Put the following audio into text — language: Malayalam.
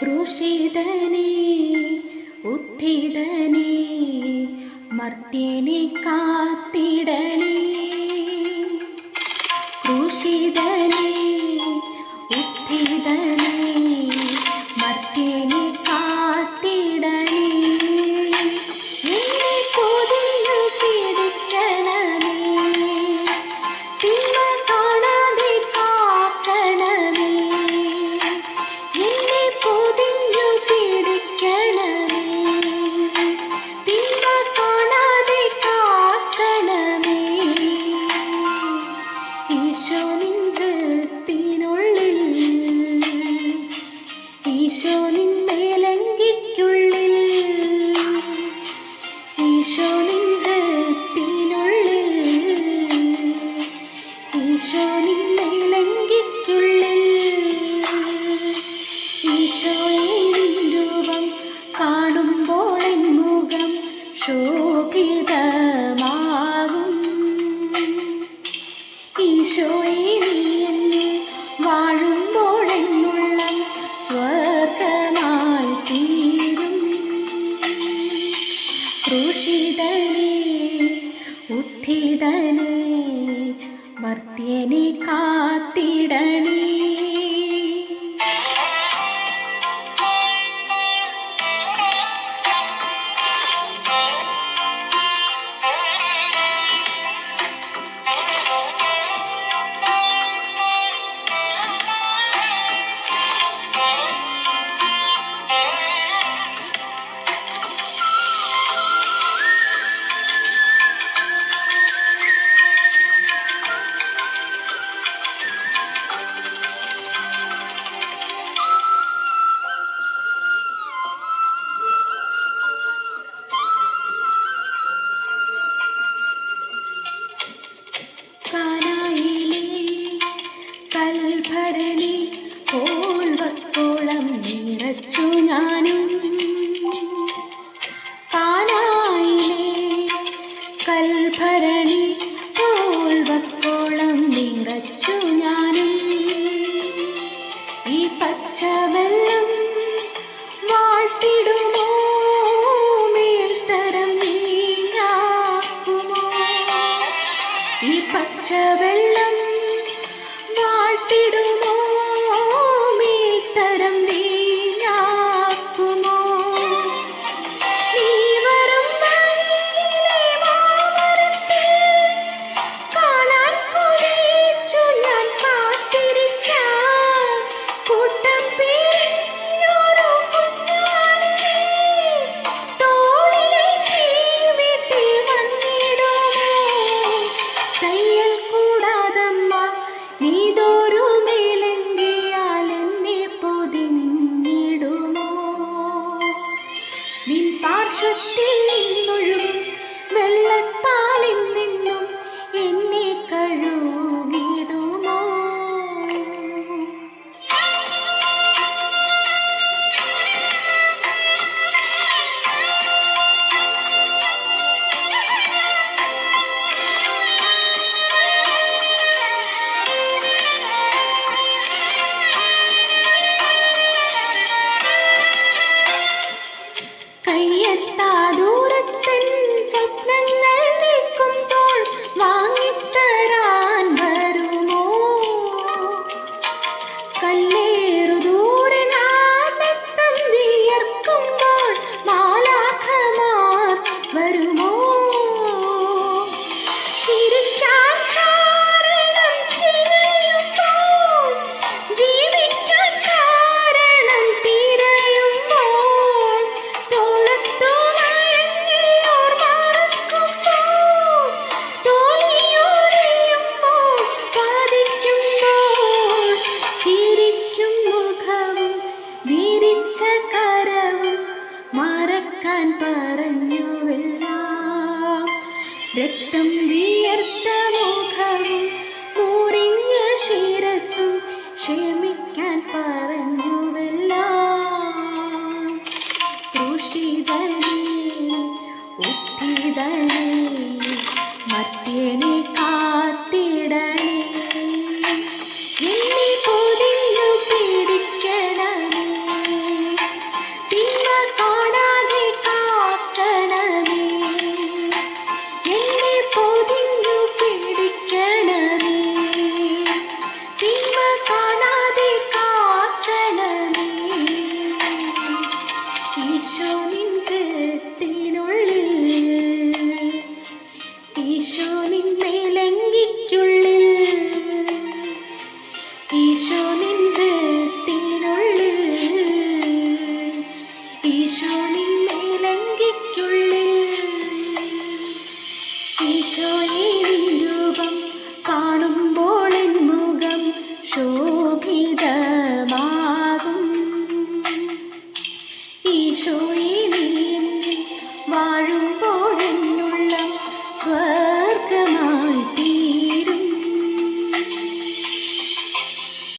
ക്രൂശിതനേ ഉത്ഥിതനേ മർത്യനെ കാത്തിടണേ. ക്രൂശിതനേ ഉത്ഥിതനേ മർത്യനെ കാത്തിടണേ. എന്നെ പൊതിഞ്ഞു പിടിക്കണമേ, തിന്മ കാണാതെ കാക്കണമേ. എന്നെ പൊതിഞ്ഞു പിടിക്കണമേ, തിന്മ കാണാതെ കാക്കണമേ. ഈശോ നിൻ ഹൃത്തിനുള്ളിൽ, ഈശോ നിൻ മേലങ്കിക്കുള്ളിൽ, ഈശോ നിൻ ഹൃത്തിനുള്ളിൽ, ഈശോ നിൻ മേലങ്കിക്കുള്ളിൽ. ഈശോയെ നിൻ രൂപം കാണുമ്പോൾ എൻ മുഖം ശോഭിതമാകും. ഈശോയെ നീ എന്നിൽ വാഴുമ്പോൾ എന്നുള്ളം സ്വർഗമായി തീരും. ക്രൂശിതനേ ഉത്ഥിതനേ മർത്യനെ കാത്തിടണേ. കൽഭരണി പോൽ വക്കോളം നിറച്ചു ഞാനും. കാനായിലെ കൽഭരണി പോൽ വക്കോളം നിറച്ചു ഞാനും. ഈ പച്ചവെള്ളം വാട്ടിടുമോ, മേൽത്തരം നീങ്ങാക്കുമോ? ഈ പച്ചവെള്ളം വാട്ടിടുമോ, മേൽത്തരം വീഞ്ഞാക്കുമോ? നീ വരും വഴിയിലെ മാമരത്തിൽ കാണാൻ കൊതിച്ചു ഞാൻ കാത്തിരിക്കാം. കൂട്ടം പിരിഞ്ഞൊരു കുഞ്ഞാടിനെ തോളിലേറ്റി വീട്ടിൽ വന്നിടുമോ? തയ്യൽ കൂടാതമ്മ നീതൊരു മേലങ്കിയാൽ എന്നെ പൊതിഞ്ഞിടുമോ? നിൻ പാർശ്വത്തിൽ നിന്നൊഴുകും വെള്ളത്താലിൽ നിന്നും എന്നെ കഴുകിടുമോ? കയ്യെത്താ ദൂരത്തൻ സ്വപ്നങ്ങൾ നിൽക്കുമ്പോൾ വാങ്ങിത്തരാൻ വരുമോ? കല്ലേറു ദൂരെ ഞാൻ രക്തം വിയർക്കുമ്പോൾ മാലാഖമാർ വരുമോ? ചിരിക്കാൻ കാരണം ചിരിയുമ്പോൾ, ജീവിക്കാൻ കാരണം തിരയുമ്പോൾ, തോളത്തു മയങ്ങിയോർ മറക്കുമ്പോൾ, തോൽവിയൊഴിയുമ്പോൾ ബാധിക്കുമ്പോൾ, ചിരിക്കും മുഖവും വിരിച്ച കരവും മറക്കാൻ പറഞ്ഞുവെല്ലാം. രക്തം വിയർത്ത മുഖവും മുറിഞ്ഞ ശിരസും ക്ഷമിക്കാൻ പറഞ്ഞുവെല്ലാം. ക്രൂശിതനേ ഉത്ഥിതനേ മർത്യനെ കാത്തിടണേ. എന്നെ പൊതിഞ്ഞു പിടിക്കണമേ, ഈശോയെ നീ എന്നിൽ വാഴുമ്പോഴെന്നുള്ള